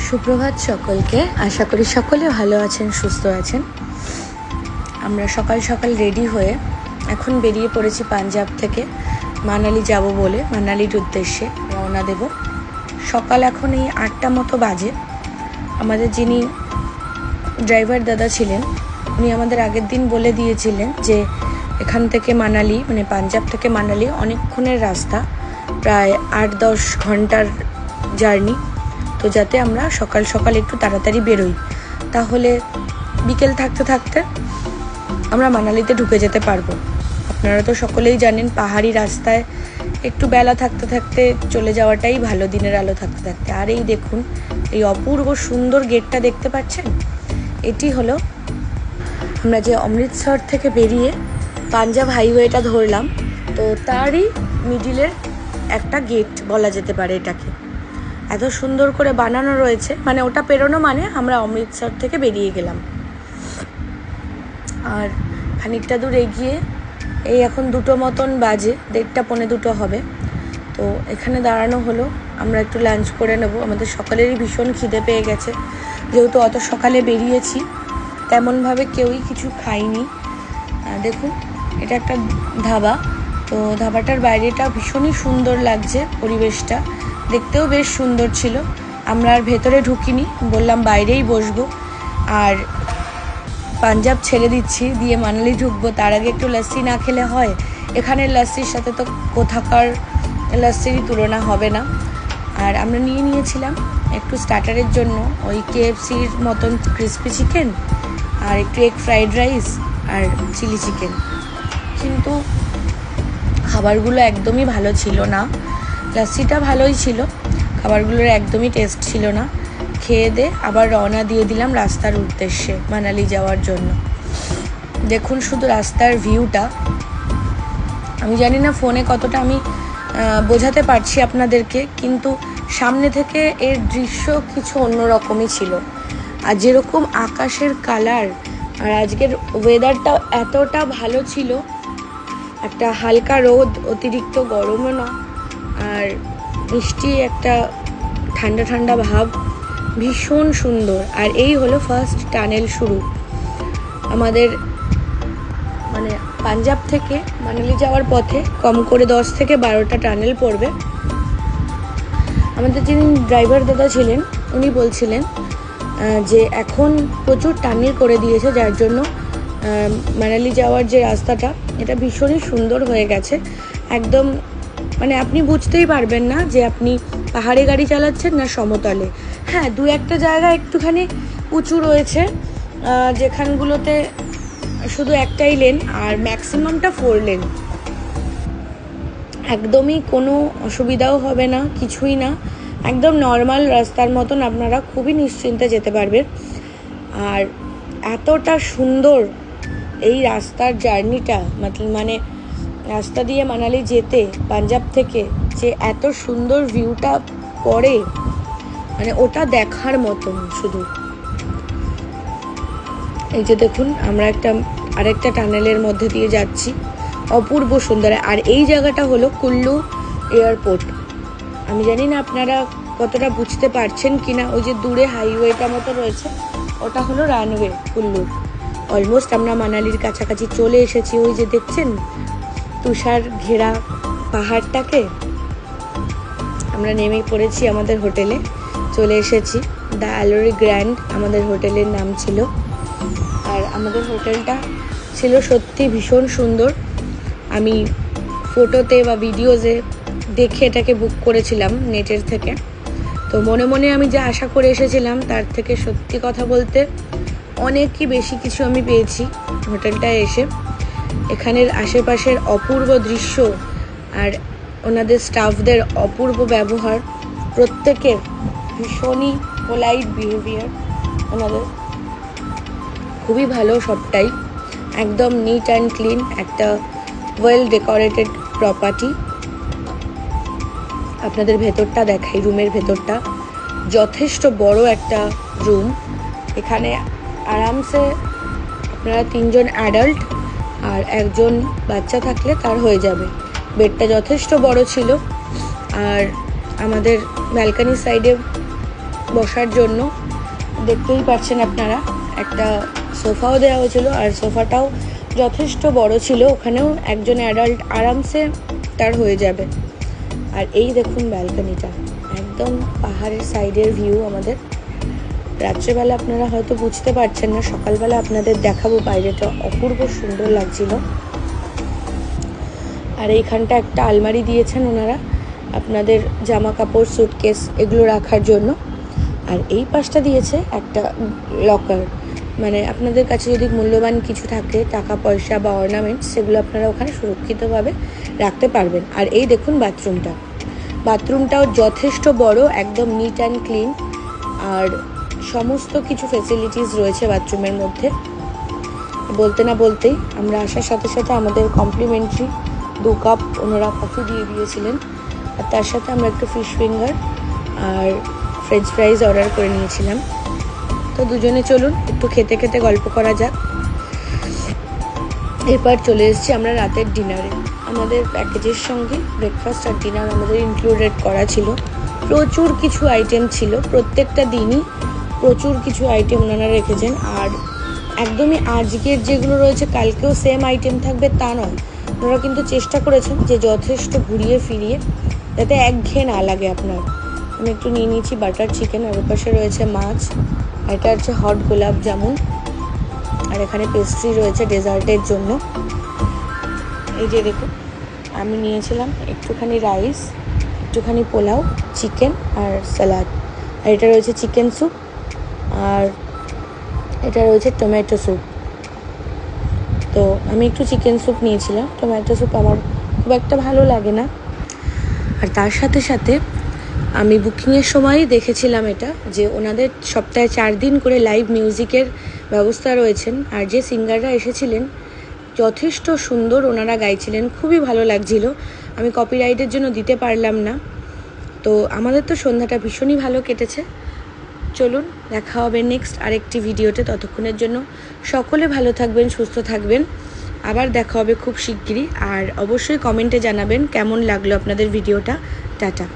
সুপ্রভাত সকলকে। আশা করি সকলে ভালো আছেন, সুস্থ আছেন। আমরা সকাল সকাল রেডি হয়ে এখন বেরিয়ে পড়েছি পাঞ্জাব থেকে মানালি যাব বলে, মানালির উদ্দেশ্যে রওনা দেব। সকাল এখন এই 8টা মতো বাজে। আমাদের যিনি ড্রাইভার দাদা ছিলেন উনি আমাদের আগের দিন বলে দিয়েছিলেন যে এখান থেকে মানালি, মানে পাঞ্জাব থেকে মানালি অনেকক্ষণের রাস্তা, প্রায় 8-10 ঘন্টার জার্নি। তো যাতে আমরা সকাল সকাল একটু তাড়াতাড়ি বেরোই, তাহলে বিকেল থাকতে থাকতে আমরা মানালিতে ঢুকে যেতে পারবো। আপনারা তো সকলেই জানেন পাহাড়ি রাস্তায় একটু বেলা থাকতে থাকতে চলে যাওয়াটাই ভালো, দিনের আলো থাকতে থাকতে। আর এই দেখুন, এই অপূর্ব সুন্দর গেটটা দেখতে পাচ্ছেন, এটি হলো আমরা যে অমৃতসর থেকে বেরিয়ে পাঞ্জাব হাইওয়েটা ধরলাম, তো তারই মিডিলের একটা গেট বলা যেতে পারে এটাকে। এত সুন্দর করে বানানো রয়েছে, মানে ওটা পেরোনো মানে আমরা অমৃতসর থেকে বেরিয়ে গেলাম। আর খানিকটা দূর এগিয়ে এই এখন 2টো মতন বাজে, 1:30-2 হবে। তো এখানে দাঁড়ানো হলো, আমরা একটু লাঞ্চ করে নেব। আমাদের সকালেরই ভীষণ খিদে পেয়ে গেছে, যেহেতু অত সকালে বেরিয়েছি, তেমনভাবে কেউই কিছু খাইনি। দেখুন, এটা একটা ধাবা। তো ধাবাটার বাইরেটা ভীষণই সুন্দর লাগছে, পরিবেশটা দেখতেও বেশ সুন্দর ছিল। আমরা আর ভেতরে ঢুকিনি, বললাম বাইরেই বসবো। আর পাঞ্জাব ছেড়ে দিচ্ছি, দিয়ে মানালি ঢুকবো, তার আগে একটু লস্যি না খেলে হয়? এখানের লস্যির সাথে তো কোথাকার লস্যিরই তুলনা হবে না। আর আমরা নিয়েছিলাম একটু স্টার্টারের জন্য ওই KFCর মতন ক্রিসপি চিকেন, আর একটু এগ ফ্রাইড রাইস আর চিলি চিকেন। কিন্তু খাবারগুলো একদমই ভালো ছিল না। লস্যিটা ভালোই ছিল, খাবারগুলোর একদমই টেস্ট ছিল না। খেয়ে দিয়ে আবার রওনা দিয়ে দিলাম রাস্তার উদ্দেশ্যে মানালি যাওয়ার জন্য। দেখুন শুধু রাস্তার ভিউটা, আমি জানি না ফোনে কতটা আমি বোঝাতে পারছি আপনাদেরকে, কিন্তু সামনে থেকে এর দৃশ্য কিছু অন্যরকমই ছিল। আর যেরকম আকাশের কালার, আর আজকের ওয়েদারটা এতটা ভালো ছিল, একটা হালকা রোদ, অতিরিক্ত গরমও না, আর মিষ্টি একটা ঠান্ডা ঠান্ডা ভাব, ভীষণ সুন্দর। আর এই হলো ফার্স্ট টানেল শুরু আমাদের, মানে পাঞ্জাব থেকে মানালি যাওয়ার পথে কম করে 10 থেকে 12টা টানেল পড়বে। আমাদের যিনি ড্রাইভার দাদা ছিলেন উনি বলছিলেন যে এখন প্রচুর টানেল করে দিয়েছে, যার জন্য মানালি যাওয়ার যে রাস্তাটা এটা ভীষণই সুন্দর হয়ে গেছে। একদম মানে আপনি বুঝতেই পারবেন না যে আপনি পাহাড়ে গাড়ি চালাচ্ছেন না সমতলে। হ্যাঁ, 2-1টা জায়গা একটুখানি উঁচু রয়েছে, যেখানগুলোতে শুধু একটাই লেন, আর ম্যাক্সিমামটা 4 লেন। একদমই কোনো অসুবিধাও হবে না, কিছুই না, একদম নর্মাল রাস্তার মতন আপনারা খুবই নিশ্চিন্তে যেতে পারবেন। আর এতটা সুন্দর এই রাস্তার জার্নিটা, মানে রাস্তা দিয়ে মানালি যেতে পাঞ্জাব থেকে যে এত সুন্দর ভিউটা পড়ে, মানে ওটা দেখার মতন শুধু। এই যে দেখুন, আমরা আরেকটা টানেলের মধ্যে দিয়ে যাচ্ছি, অপূর্ব সুন্দর। আর এই জায়গাটা হলো কুল্লু এয়ারপোর্ট। আমি জানি না আপনারা কতটা বুঝতে পারছেন কিনা, ওই যে দূরে হাইওয়েটা মতো রয়েছে ওটা হলো রানওয়ে কুল্লুর। অলমোস্ট আমরা মানালির কাছাকাছি চলে এসেছি। ওই যে দেখছেন তুষার ঘেরা পাহাড়টাকে। আমরা নেমে পড়েছি আমাদের হোটেলে, চলে এসেছি। দ্য অ্যালোরি গ্র্যান্ড আমাদের হোটেলের নাম ছিল। আর আমাদের হোটেলটা ছিল সত্যি ভীষণ সুন্দর। আমি ফটোতে বা ভিডিওজে দেখে এটাকে বুক করেছিলাম নেটের থেকে। তো মনে মনে আমি যা আশা করে এসেছিলাম তার থেকে সত্যি কথা বলতে অনেকই বেশি কিছু আমি পেয়েছি হোটেলটায় এসে। এখানের আশেপাশের অপূর্ব দৃশ্য আর ওনাদের স্টাফদের অপূর্ব ব্যবহার, প্রত্যেকের ভীষণই পোলাইট বিহেভিয়ার, ওনাদের খুবই ভালো সবটাই। একদম নিট অ্যান্ড ক্লিন, একটা ওয়েল ডেকোরেটেড প্রপার্টি। আপনাদের ভেতরটা দেখাই, রুমের ভেতরটা যথেষ্ট বড় একটা রুম। এখানে আরামসে আপনারা 3জন অ্যাডাল্ট আর 1জন বাচ্চা থাকলে তার হয়ে যাবে। বেডটা যথেষ্ট বড় ছিল। আর আমাদের ব্যালকনির সাইডে বসার জন্য দেখতেই পাচ্ছেন আপনারা একটা সোফাও দেওয়া হয়েছিল, আর সোফাটাও যথেষ্ট বড় ছিল, ওখানেও একজন অ্যাডাল্ট আরামসে তার হয়ে যাবে। আর এই দেখুন ব্যালকনিটা, একদম পাহাড়ের সাইডের ভিউ আমাদের। রাত্রেবেলা আপনারা হয়তো বুঝতে পারছেন না, সকালবেলা আপনাদের দেখাবো বাইরেটা অপূর্ব সুন্দর লাগছিল। আর এইখানটা একটা আলমারি দিয়েছেন ওনারা আপনাদের জামা কাপড়, সুটকেস এগুলো রাখার জন্য। আর এই পাশটা দিয়েছে একটা লকার, মানে আপনাদের কাছে যদি মূল্যবান কিছু থাকে, টাকা পয়সা বা অর্নামেন্টস, সেগুলো আপনারা ওখানে সুরক্ষিতভাবে রাখতে পারবেন। আর এই দেখুন বাথরুমটাও যথেষ্ট বড়, একদম নিট অ্যান্ড ক্লিন, আর সমস্ত কিছু ফেসিলিটিস রয়েছে বাথরুমের মধ্যে। বলতে না বলতেই আমরা আসার সাথে সাথে আমাদের কমপ্লিমেন্টারি 2 কাপ ওনারা কফি দিয়ে দিয়েছিলেন, আর তার সাথে আমরা একটু ফিশ ফিঙ্গার আর ফ্রেঞ্চ ফ্রাইজ অর্ডার করে নিয়েছিলাম। তো দুজনে চলুন একটু খেতে খেতে গল্প করা যাক। এরপর চলে এসেছি আমরা রাতের ডিনারে। আমাদের প্যাকেজের সঙ্গে ব্রেকফাস্ট আর ডিনার আমাদের ইনক্লুডেড করা ছিল। প্রচুর কিছু আইটেম ছিল, প্রত্যেকটা দিনই প্রচুর কিছু আইটেম ওনারা রেখেছেন। আর একদমই আজকের যেগুলো রয়েছে কালকেও সেম আইটেম থাকবে তা নয়, ওনারা কিন্তু চেষ্টা করেছেন যে যথেষ্ট ঘুরিয়ে ফিরিয়ে যাতে একঘেয়ে না লাগে আপনার। আমি একটু নিয়ে নিয়েছি বাটার চিকেন, আর ওপাশে রয়েছে মাছ, আর এটা হচ্ছে হট গোলাপ জামুন, আর এখানে পেস্ট্রি রয়েছে ডেজার্টের জন্য। এই যে দেখুন, আমি নিয়েছিলাম একটুখানি রাইস, একটুখানি পোলাও, চিকেন আর স্যালাড। আর এটা রয়েছে চিকেন স্যুপ, আর এটা রয়েছে টমেটো স্যুপ। তো আমি একটু চিকেন স্যুপ নিয়েছিলাম, টমেটো স্যুপ আমার খুব একটা ভালো লাগে না। আর তার সাথে সাথে আমি বুকিংয়ের সময়ই দেখেছিলাম এটা, যে ওনাদের সপ্তাহে 4 দিন করে লাইভ মিউজিকের ব্যবস্থা রয়েছেন। আর যে সিঙ্গাররা এসেছিলেন যথেষ্ট সুন্দর ওনারা গাইছিলেন, খুবই ভালো লাগছিল। আমি কপিরাইটের জন্য দিতে পারলাম না। তো আমাদের তো সন্ধ্যাটা ভীষণই ভালো কেটেছে। চলুন দেখা হবে নেক্সট আরেকটি ভিডিওতে। ততক্ষণের জন্য সকলে ভালো থাকবেন, সুস্থ থাকবেন। আবার দেখা হবে খুব শিগগিরই। আর অবশ্যই কমেন্টে জানাবেন কেমন লাগলো আপনাদের ভিডিওটা। টাটা।